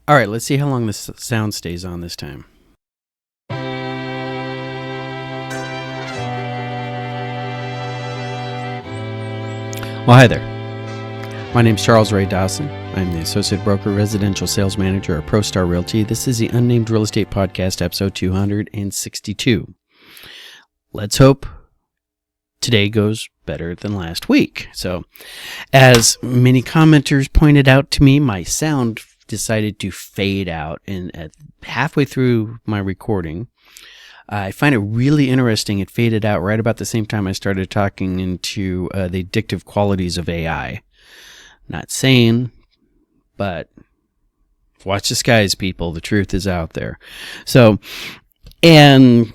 All right, let's see how long this sound stays on this time. Well, hi there. My name's Charles Ray Dawson. I'm the Associate Broker Residential Sales Manager at ProStar Realty. This is the Unnamed Real Estate Podcast, episode 262. Let's hope today goes better than last week. So, as many commenters pointed out to me, my sound decided to fade out, and halfway through my recording, I find it really interesting. It faded out right about the same time I started talking into the addictive qualities of AI. Not saying, but watch the skies, people. The truth is out there. So, and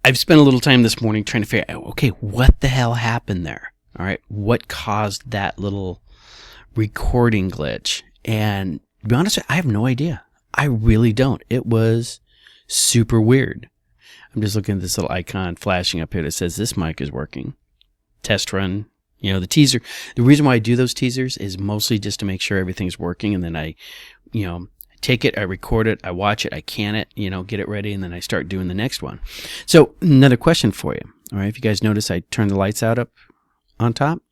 I've spent a little time this morning trying to figure out, okay, what the hell happened there? All right, what caused that little recording glitch? And to be honest, I have no idea. I really don't. It was super weird. I'm just looking at this little icon flashing up here that says this mic is working. Test run. You know, the teaser. The reason why I do those teasers is mostly just to make sure everything's working, and then I take it, I record it, I watch it, I can it, get it ready, and then I start doing the next one. So another question for you. All right, if you guys notice, I turned the lights out up on top.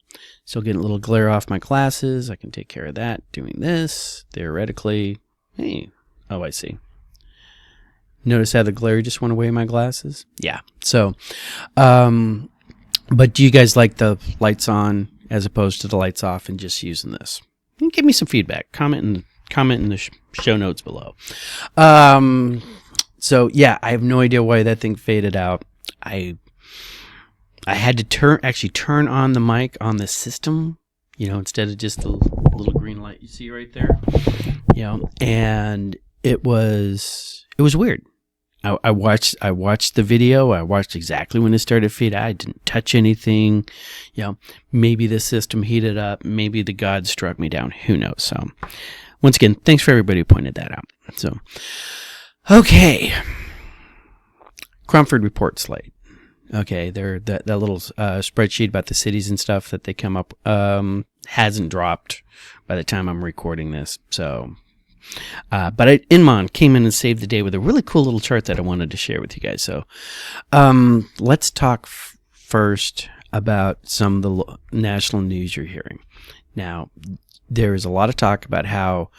So getting a little glare off my glasses. I can take care of that doing this. Theoretically, hey, oh, I see. Notice how the glare just went away in my glasses? Yeah. So, but do you guys like the lights on as opposed to the lights off and just using this? Give me some feedback. Comment in the show notes below. So yeah, I have no idea why that thing faded out. I had to turn on the mic on the system, instead of just the little green light you see right there. And it was weird. I watched the video. I watched exactly when it started to fade. I didn't touch anything. Maybe the system heated up. Maybe the gods struck me down. Who knows? So once again, thanks for everybody who pointed that out. So, okay. Cromford Report slate. Okay, that little spreadsheet about the cities and stuff that they come up hasn't dropped by the time I'm recording this. So, but Inmon came in and saved the day with a really cool little chart that I wanted to share with you guys. So, let's talk first about some of the national news you're hearing. Now, there is a lot of talk about how,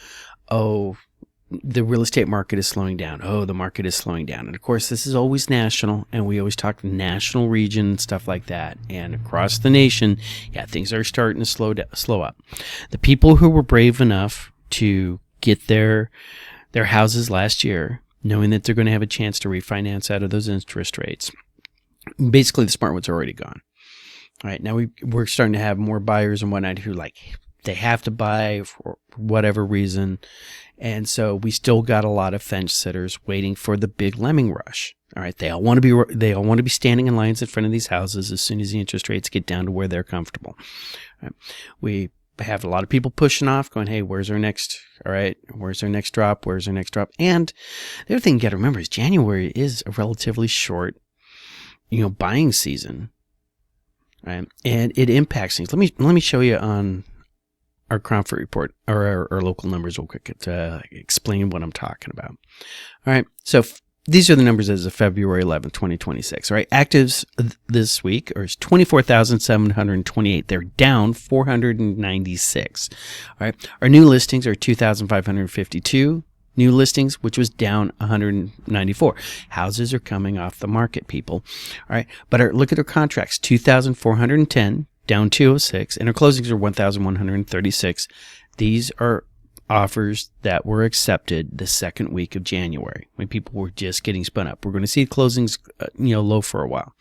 the real estate market is slowing down. The market is slowing down. And of course, this is always national, and we always talk national region and stuff like that. And across the nation, things are starting to slow up. The people who were brave enough to get their houses last year, knowing that they're going to have a chance to refinance out of those interest rates, basically the smart ones are already gone. All right, now we're starting to have more buyers and whatnot who they have to buy for whatever reason. And so we still got a lot of fence sitters waiting for the big lemming rush. All right, they all want to be standing in lines in front of these houses as soon as the interest rates get down to where they're comfortable. All right. We have a lot of people pushing off, going, "Hey, where's our next? All right, where's our next drop? Where's our next drop?" And the other thing you got to remember is January is a relatively short, buying season, right? And it impacts things. Let me show you on our Cromford report, or our local numbers real quick to explain what I'm talking about. All right, so these are the numbers as of February 11th, 2026. All right, actives this week are 24,728. They're down 496. All right, our new listings are 2,552. New listings, which was down 194. Houses are coming off the market, people. All right, but look at our contracts, 2,410. Down 206, and our closings are 1,136. These are offers that were accepted the second week of January when people were just getting spun up. We're going to see closings, low for a while.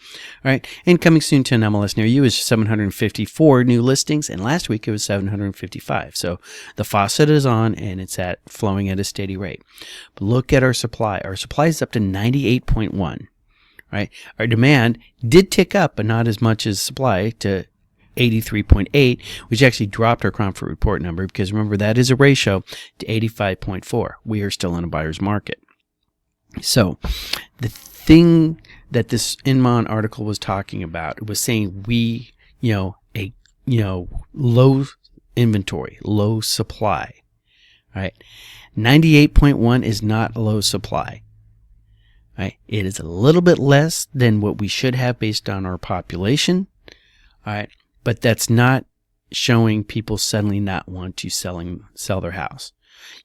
All right, and coming soon to an MLS near you is 754 new listings, and last week it was 755. So the faucet is on, and it's flowing at a steady rate. But look at our supply. Our supply is up to 98.1. Right, our demand did tick up, but not as much as supply to 83.8, which actually dropped our Cromford report number because remember that is a ratio to 85.4. We are still in a buyer's market. So the thing that this Inmon article was talking about was saying low inventory, low supply. All right. 98.1 is not low supply. Right? It is a little bit less than what we should have based on our population. All right. But that's not showing people suddenly not want to sell their house.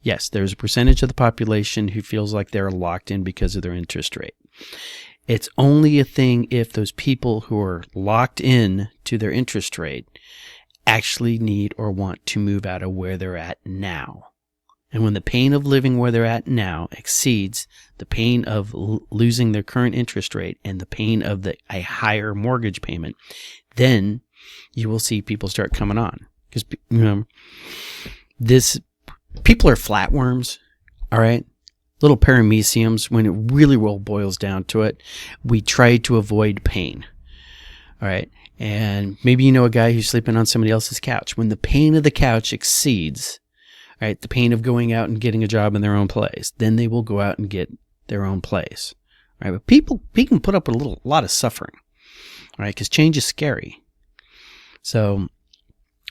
Yes, there's a percentage of the population who feels like they're locked in because of their interest rate. It's only a thing if those people who are locked in to their interest rate actually need or want to move out of where they're at now. And when the pain of living where they're at now exceeds the pain of losing their current interest rate and the pain of a higher mortgage payment, then you will see people start coming on. Because, people are flatworms, all right? Little parameciums. When it really boils down to it, we try to avoid pain, all right? And maybe you know a guy who's sleeping on somebody else's couch. When the pain of the couch exceeds, right, the pain of going out and getting a job in their own place, then they will go out and get their own place, right? But people can put up with a lot of suffering, right? Because change is scary. So,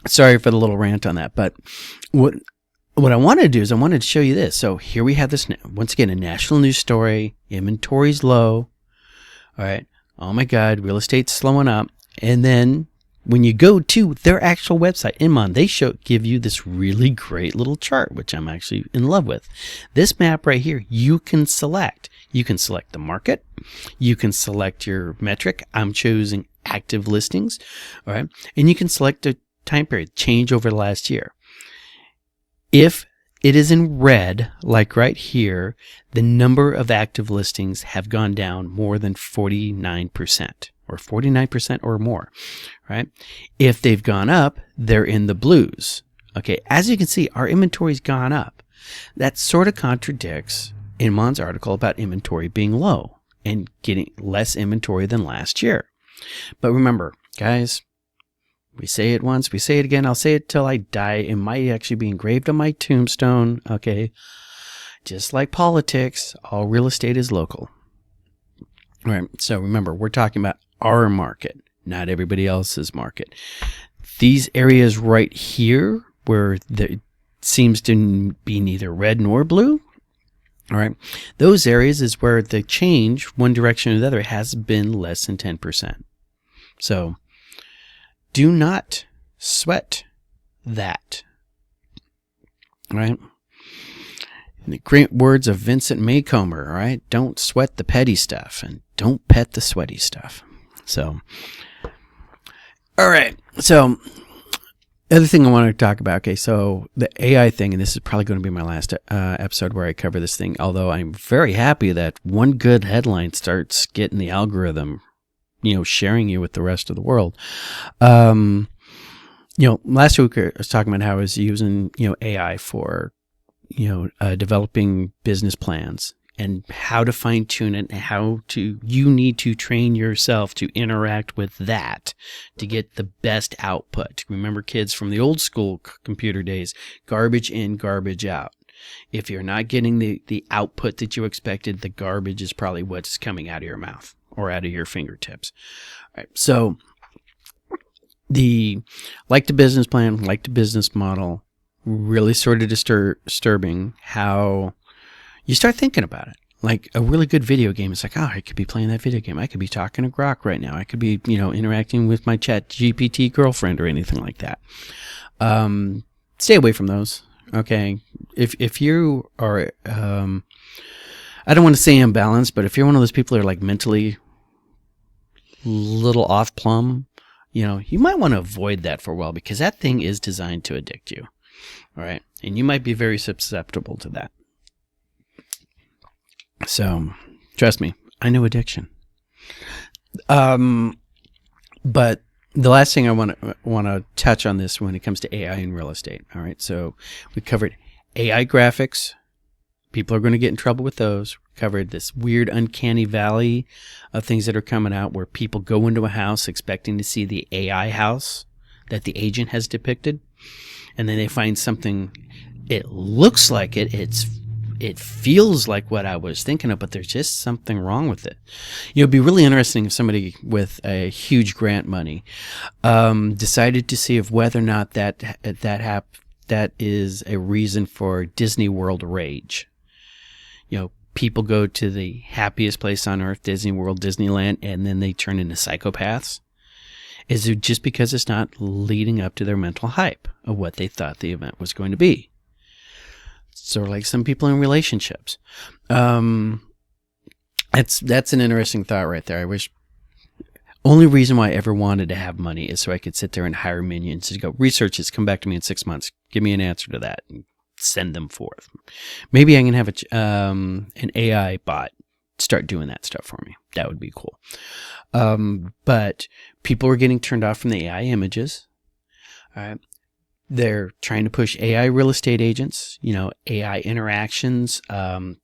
sorry for the little rant on that, but what I wanted to do is I wanted to show you this. So here we have this, once again, a national news story. Inventory's low. All right. Oh my God, real estate's slowing up. And then when you go to their actual website, Inman, they give you this really great little chart, which I'm actually in love with. This map right here, you can select. You can select the market. You can select your metric. I'm choosing active listings. All right. And you can select the time period, change over the last year. If it is in red, like right here, the number of active listings have gone down more than 49%, or 49% or more, right? If they've gone up, they're in the blues. Okay, as you can see, our inventory's gone up. That sort of contradicts Inman's article about inventory being low and getting less inventory than last year. But remember, guys, we say it once, we say it again, I'll say it till I die. It might actually be engraved on my tombstone, okay? Just like politics, all real estate is local. All right, so remember, we're talking about our market, not everybody else's market. These areas right here, where there seems to be neither red nor blue, all right, those areas is where the change, one direction or the other, has been less than 10%. So, do not sweat that. All right? In the great words of Vincent Maycomer, all right? Don't sweat the petty stuff and don't pet the sweaty stuff. So, all right. So, other thing I wanted to talk about, okay, so the AI thing, and this is probably going to be my last episode where I cover this thing, although I'm very happy that one good headline starts getting the algorithm, sharing you with the rest of the world. Last week I was talking about how I was using, AI for, developing business plans and how to fine tune it and you need to train yourself to interact with that to get the best output. Remember, kids, from the old school computer days, garbage in, garbage out. If you're not getting the output that you expected, the garbage is probably what's coming out of your mouth or out of your fingertips. All right. So the business plan, the business model, really sort of disturbing how you start thinking about it. Like a really good video game, it's like, oh, I could be playing that video game. I could be talking to Grok right now. I could be, interacting with my Chat GPT girlfriend or anything like that. Stay away from those. Okay. If you are, I don't want to say imbalanced, but if you're one of those people who are like mentally little off plumb, you might want to avoid that for a while because that thing is designed to addict you. All right. And you might be very susceptible to that. So trust me, I know addiction. But the last thing I want to touch on this when it comes to AI and real estate. All right. So we covered AI graphics. People are going to get in trouble with those. We covered this weird uncanny valley of things that are coming out where people go into a house expecting to see the AI house that the agent has depicted. And then they find something, it looks like it feels like what I was thinking of, but there's just something wrong with it. It'd be really interesting if somebody with a huge grant money decided to see if whether or not that that is a reason for Disney World rage. People go to the happiest place on earth, Disney World, Disneyland, and then they turn into psychopaths? Is it just because it's not leading up to their mental hype of what they thought the event was going to be? So like some people in relationships. That's an interesting thought right there. I wish only reason why I ever wanted to have money is so I could sit there and hire minions to go research this, come back to me in 6 months, give me an answer to that, and send them forth. Maybe I can have an AI bot start doing that stuff for me. That would be cool. But people are getting turned off from the AI images. All right. They're trying to push AI real estate agents, AI interactions. I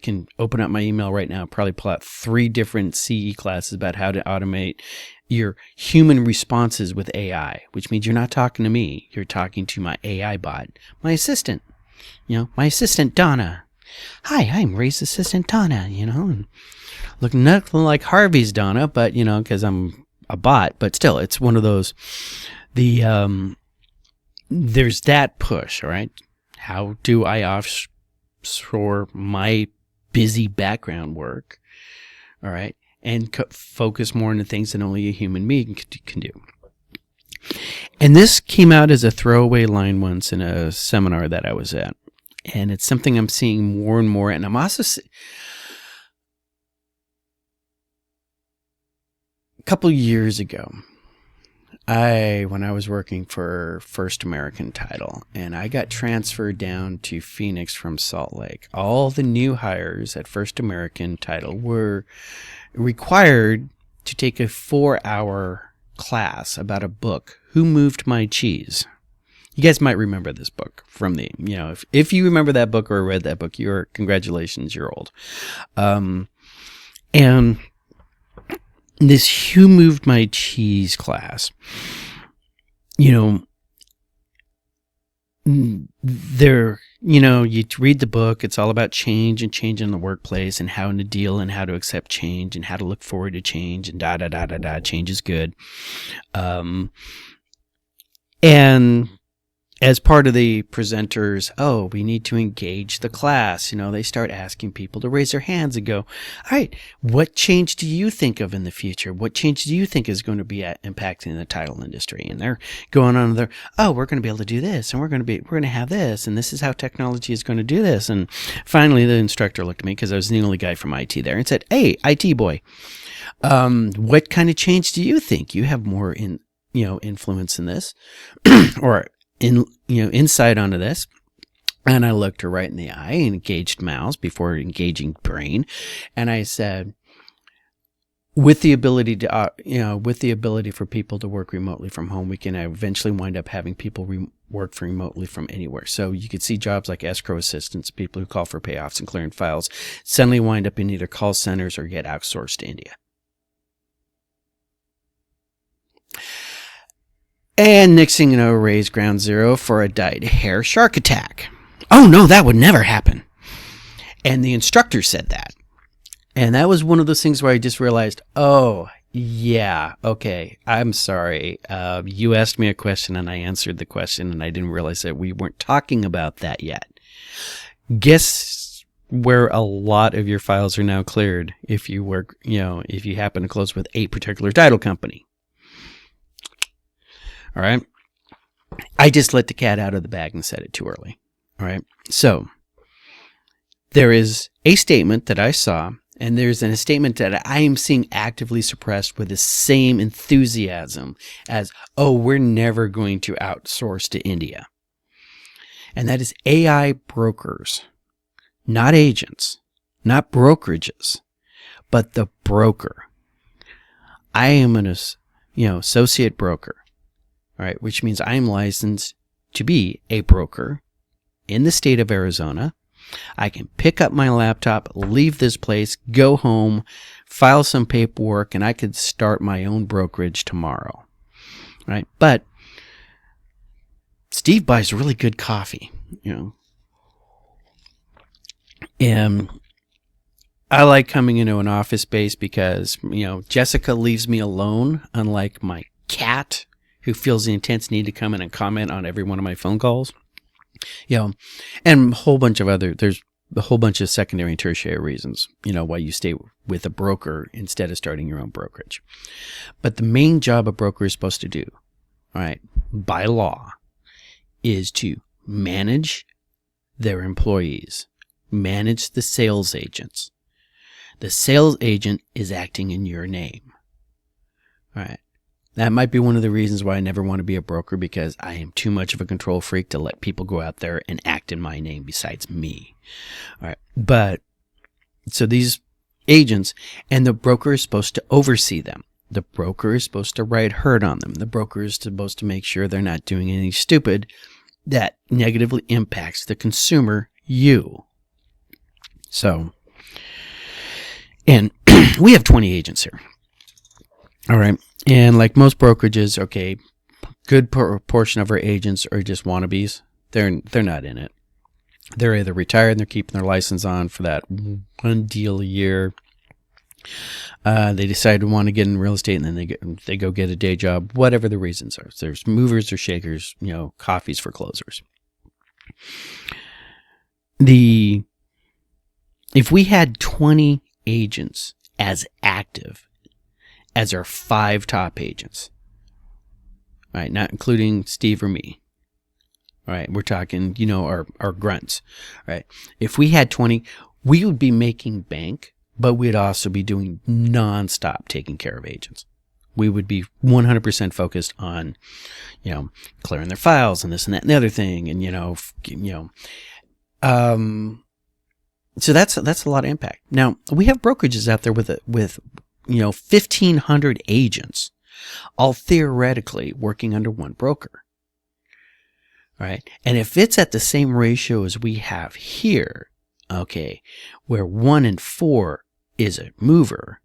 can open up my email right now, probably pull out 3 different CE classes about how to automate your human responses with AI, which means you're not talking to me. You're talking to my AI bot, my assistant, my assistant, Donna. Hi, I'm Ray's assistant, Donna, and look nothing like Harvey's Donna, but, because I'm a bot, but still, it's one of those, there's that push, all right? How do I offshore my busy background work, all right, and focus more on the things that only a human being can do? And this came out as a throwaway line once in a seminar that I was at, and it's something I'm seeing more and more, and I'm also a couple years ago, when I was working for First American Title, and I got transferred down to Phoenix from Salt Lake. All the new hires at First American Title were required to take a 4-hour class about a book, Who Moved My Cheese? You guys might remember this book from the, if you remember that book or read that book, congratulations, you're old. And this Who Moved My Cheese class, you read the book, it's all about change and change in the workplace and how to deal and how to accept change and how to look forward to change and change is good. And as part of the presenters, we need to engage the class. They start asking people to raise their hands and go, all right, what change do you think of in the future? What change do you think is going to be impacting the title industry? And they're going on we're going to be able to do this, and we're going to have this, and this is how technology is going to do this. And finally, the instructor looked at me, because I was the only guy from IT there, and said, hey, IT boy, what kind of change do you think? You have more influence in this, or insight onto this. And I looked her right in the eye and engaged mouse before engaging brain. And I said, with the ability for people to work remotely from home, we can eventually wind up having people work remotely from anywhere. So you could see jobs like escrow assistants, people who call for payoffs and clearing files, suddenly wind up in either call centers or get outsourced to India. And next thing you know, Ray's ground zero for a dyed hair shark attack. Oh no, that would never happen. And the instructor said that. And that was one of those things where I just realized, oh, yeah, okay, I'm sorry. You asked me a question and I answered the question, and I didn't realize that we weren't talking about that yet. Guess where a lot of your files are now cleared if you work, if you happen to close with a particular title company. All right. I just let the cat out of the bag and said it too early. All right. So there is a statement that I saw, and there's a statement that I am seeing actively suppressed with the same enthusiasm as, we're never going to outsource to India. And that is AI brokers, not agents, not brokerages, but the broker. I am an associate broker. All right, which means I'm licensed to be a broker in the state of Arizona. I can pick up my laptop, leave this place, go home, file some paperwork, and I could start my own brokerage tomorrow. All right, but Steve buys really good coffee, and I like coming into an office space because, Jessica leaves me alone, unlike my cat, who feels the intense need to come in and comment on every one of my phone calls. You know, and a whole bunch of there's a whole bunch of secondary and tertiary reasons, why you stay with a broker instead of starting your own brokerage. But the main job a broker is supposed to do, all right, by law, is to manage their employees, manage the sales agents. The sales agent is acting in your name. All right. That might be one of the reasons why I never want to be a broker, because I am too much of a control freak to let people go out there and act in my name besides me. All right. But so these agents, and the broker is supposed to oversee them. The broker is supposed to ride herd on them. The broker is supposed to make sure they're not doing anything stupid that negatively impacts the consumer, you. So, and we have 20 agents here. All right. And like most brokerages, okay, good portion of our agents are just wannabes. They're not in it. They're either retired and they're keeping their license on for that one deal a year. They decide to want to get in real estate, and then they go get a day job, whatever the reasons are. So there's movers or shakers, coffees for closers. If we had 20 agents as active as our 5 top agents, all right, not including Steve or me. All right, we're talking, our grunts. All right, if we had 20, we would be making bank, but we'd also be doing nonstop taking care of agents. We would be 100% focused on, clearing their files and this and that and the other thing, and so that's a lot of impact. Now we have brokerages out there with 1,500 agents, all theoretically working under one broker. All right. And if it's at the same ratio as we have here, okay, where 1 in 4 is a mover.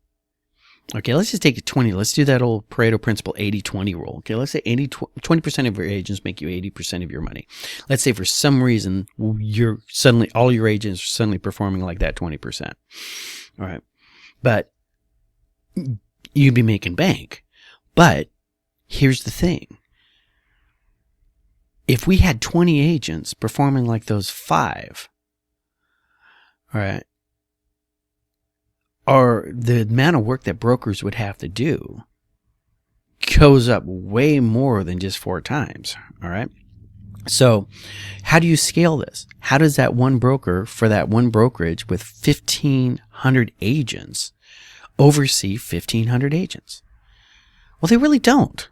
Okay, let's just take it 20. Let's do that old Pareto principle 80-20 rule. Okay, let's say 20% of your agents make you 80% of your money. Let's say for some reason all your agents are suddenly performing like that 20%. All right. But you'd be making bank. But here's the thing. If we had 20 agents performing like those 5, all right, or the amount of work that brokers would have to do goes up way more than just 4 times, all right? So how do you scale this? How does that one broker for that one brokerage with 1,500 agents oversee 1,500 agents? Well, they really don't.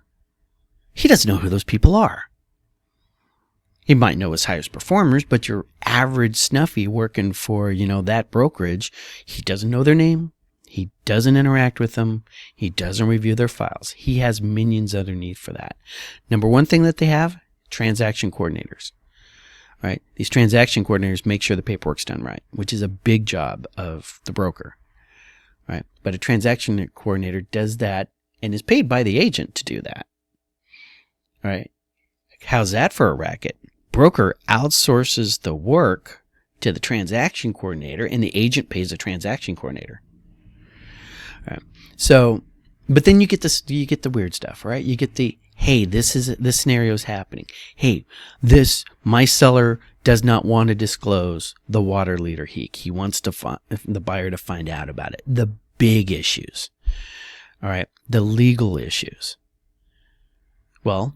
He doesn't know who those people are. He might know his highest performers, but your average snuffy working for, that brokerage, he doesn't know their name. He doesn't interact with them. He doesn't review their files. He has minions underneath for that. Number one thing that they have, transaction coordinators. Right? These transaction coordinators make sure the paperwork's done right, which is a big job of the broker. Right? But a transaction coordinator does that and is paid by the agent to do that. All right? How's that for a racket? Broker outsources the work to the transaction coordinator, and the agent pays the transaction coordinator. All right. So, but then you get the weird stuff, right? You get hey, this scenario is happening. Hey, my seller does not want to disclose the water leader leak. He wants the buyer to find out about it. The big issues. All right. The legal issues. Well,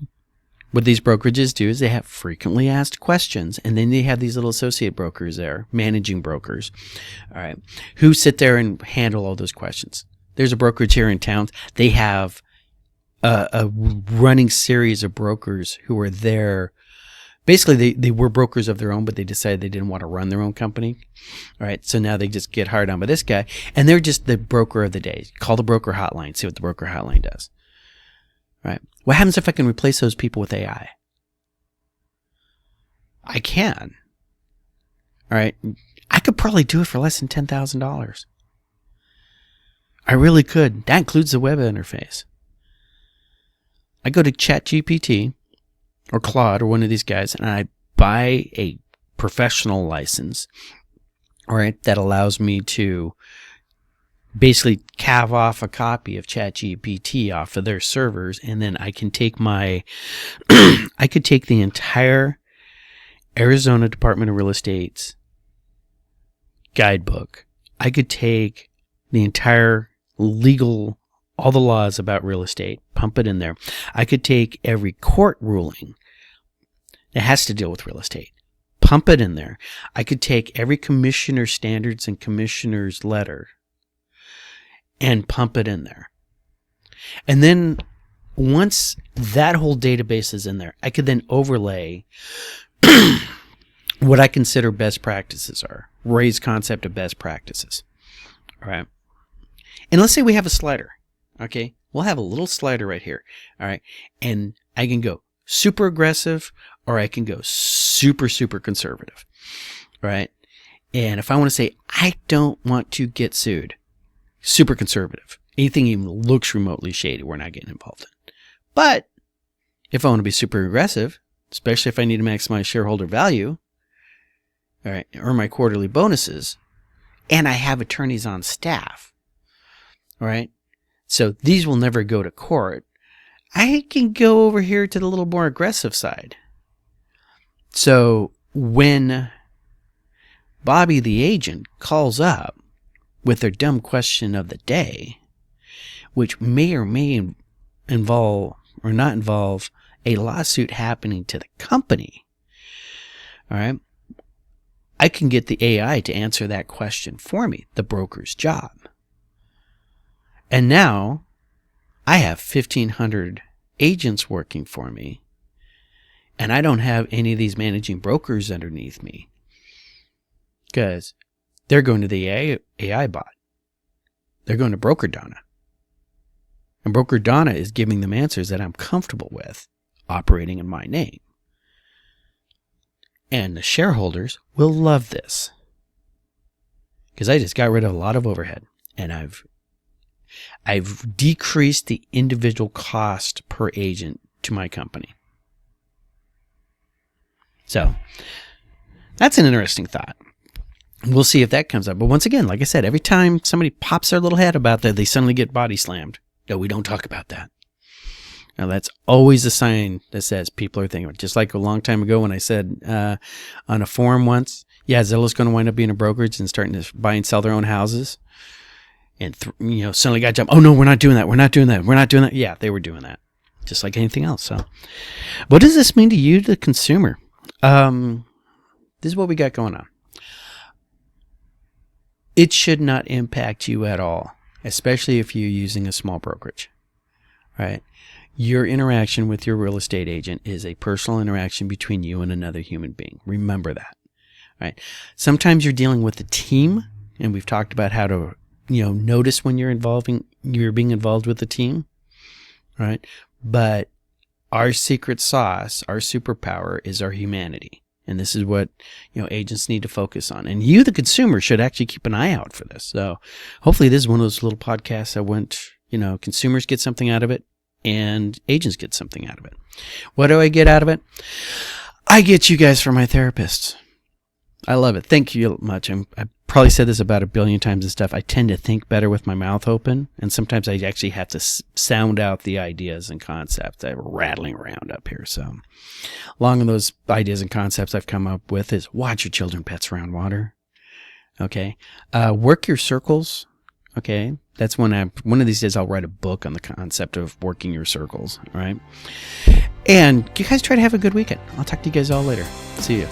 what these brokerages do is they have frequently asked questions, and then they have these little associate brokers there, managing brokers, all right, who sit there and handle all those questions. There's a brokerage here in town. They have a running series of brokers who are there. Basically, they were brokers of their own, but they decided they didn't want to run their own company. All right, so now they just get hired on by this guy, and they're just the broker of the day. Call the broker hotline, see what the broker hotline does. Right. What happens if I can replace those people with AI? I can. All right. I could probably do it for less than $10,000. I really could. That includes the web interface. I go to ChatGPT or Claude or one of these guys, and I buy a professional license, all right, that allows me to basically cav off a copy of ChatGPT off of their servers, and then I can take I could take the entire Arizona Department of Real Estate's guidebook. I could take the entire legal, all the laws about real estate, pump it in there. I could take every court ruling that has to deal with real estate, pump it in there. I could take every commissioner's standards and commissioner's letter and pump it in there. And then once that whole database is in there, I could then overlay what I consider best practices are. Ray's concept of best practices. All right. And let's say we have a slider. Okay. We'll have a little slider right here. All right. And I can go super aggressive or I can go super, super conservative. All right. And if I want to say, I don't want to get sued, super conservative. Anything even looks remotely shady, we're not getting involved in. But if I want to be super aggressive, especially if I need to maximize shareholder value, all right, earn my quarterly bonuses, and I have attorneys on staff, all right, so these will never go to court, I can go over here to the little more aggressive side. So when Bobby the agent calls up with their dumb question of the day, which may or may involve or not involve a lawsuit happening to the company, all right, I can get the AI to answer that question for me, the broker's job. And now I have 1,500 agents working for me, and I don't have any of these managing brokers underneath me because they're going to the AI bot. They're going to Broker Donna. And Broker Donna is giving them answers that I'm comfortable with operating in my name. And the shareholders will love this because I just got rid of a lot of overhead and I've decreased the individual cost per agent to my company. So that's an interesting thought. We'll see if that comes up. But once again, like I said, every time somebody pops their little head about that, they suddenly get body slammed. No, we don't talk about that. Now, that's always a sign that says people are thinking about it. Just like a long time ago when I said on a forum once, yeah, Zillow's going to wind up being a brokerage and starting to buy and sell their own houses. And, suddenly got jumped. Oh, no, we're not doing that. We're not doing that. We're not doing that. Yeah, they were doing that. Just like anything else. So what does this mean to you, the consumer? This is what we got going on. It should not impact you at all, especially if you're using a small brokerage, right? Your interaction with your real estate agent is a personal interaction between you and another human being. Remember that, right? Sometimes you're dealing with a team, and we've talked about how to, notice when you're being involved with the team, right? But our secret sauce, our superpower is our humanity. And this is what, agents need to focus on. And you, the consumer, should actually keep an eye out for this. So hopefully this is one of those little podcasts that consumers get something out of it and agents get something out of it. What do I get out of it? I get you guys for my therapists. I love it. Thank you much. I probably said this about 1 billion times and stuff. I tend to think better with my mouth open. And sometimes I actually have to sound out the ideas and concepts that are rattling around up here. So along with those ideas and concepts I've come up with is watch your children, pets around water. Okay. Work your circles. Okay. That's one of these days I'll write a book on the concept of working your circles. All right. And you guys try to have a good weekend. I'll talk to you guys all later. See you.